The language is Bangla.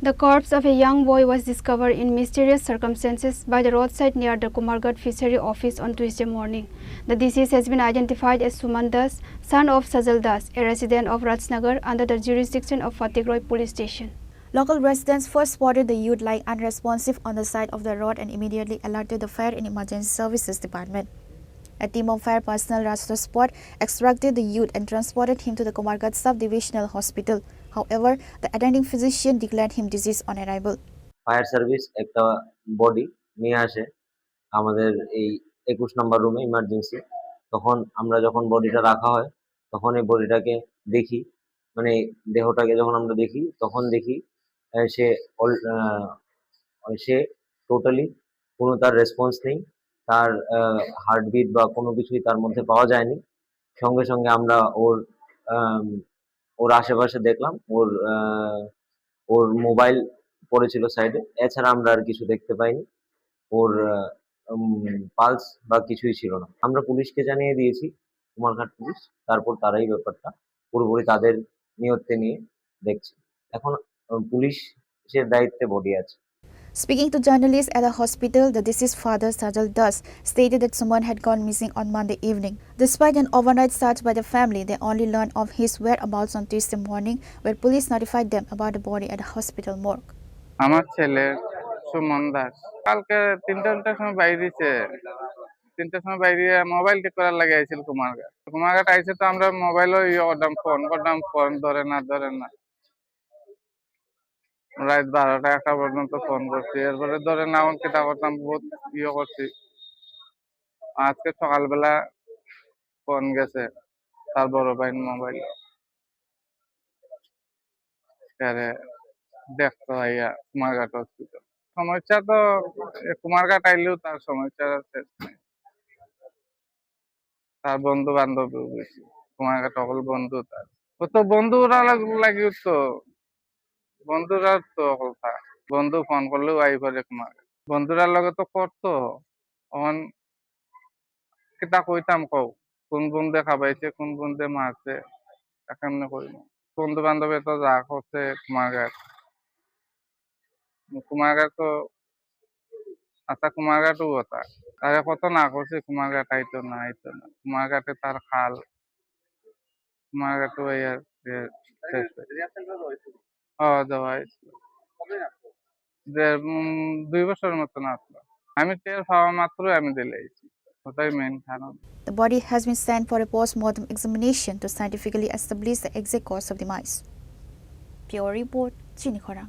The corpse of a young boy was discovered in mysterious circumstances by the roadside near the Kumargat Fishery Office on Tuesday morning. The deceased has been identified as Suman Das, son of Sajal Das, a resident of Rajnagar under the jurisdiction of Fatehgarh Police Station. Local residents first spotted the youth lying unresponsive on the side of the road and immediately alerted the Fire and Emergency Services Department. A team of fire personnel rushed to the spot, extracted the youth and transported him to the Kumargat Sub-Divisional Hospital. However, the attending physician declared him deceased on arrival. Fire service একটা বডি নিয়ে আসে আমাদের এই 21 নম্বর রুমে ইমার্জেন্সি। তখন আমরা যখন বডিটা রাখা হয় তখন এই বডিটাকে দেখি, মানে দেহটাকে যখন আমরা দেখি তখন দেখি সে সে টোটালি কোনো তার রেসপন্স নেই, তার হার্টবিট বা কোনো কিছুই তার মধ্যে পাওয়া যায়নি। সঙ্গে সঙ্গে আমরা ওর আশেপাশে দেখলাম, ওর মোবাইল পড়েছিল সাইডে, এছাড়া আমরা আর কিছু দেখতে পাইনি। ওর পালস বা কিছুই ছিল না। আমরা পুলিশকে জানিয়ে দিয়েছি, কুমারঘাট পুলিশ, তারপর তারাই ব্যাপারটা পুরোপুরি তাদের নিয়ত্তে নিয়ে দেখছে। এখন পুলিশের দায়িত্বে বডি আছে। Speaking to journalists at the hospital, the deceased father, Sajal Das, stated that Suman had gone missing on Monday evening. Despite an overnight search by the family, they only learned of his whereabouts on Tuesday morning, where police notified them about the body at the hospital morgue. আমার ছেলে সুমন দাস কালকে 3টার সময় বাইরেছে, 3টার সময় বাইরে মোবাইল ঠিক করার লাগে আইছিল কুমারঘাট আইছে। তো আমরা মোবাইলও ফোন ধরে না রাত 12টা 1টা পর্যন্ত ফোন করছি, এরপরে ধরে না কিতা করতাম, বহুত করছি। আজকে সকালবেলা ফোন গেছে তার বড় ভাই মোবাইল দেখতো আইয়া কুমারঘাট হসপিটাল। সমস্যা তো কুমারঘাট আইলেও তার সমস্যার শেষ নেই। তার বন্ধু বান্ধবীও বেশি, কুমারঘাট সকল বন্ধু তার। ও তো বন্ধুরা লাগিও তো, বন্ধুরা তো কথা বন্ধু ফোন করলেও আই করে কুমারঘাট। বন্ধুরার লগে তো করতো, এখন কিতা কইতাম কও, কোন বন্ধে খাবাইছে কোন বন্ধে মারছে কেমনে কইব। বন্ধু বান্ধবে তো যা করছে কুমারঘাট তো আচ্ছা, কুমারঘাটও কথা তারে কত না করছে, কুমারঘাট আইতো না। কুমারঘাটে তার খাল, কুমারঘাটও দেওয়া হয়েছিল। 2 বছরের মতন আসলো। আমি টের পাওয়া মাত্রই আমি দিলে আইছি, ওটাই মেইন কারণ। The body has been sent for a post-mortem examination to scientifically establish the exact cause of demise. Pure Report, Chinikhora.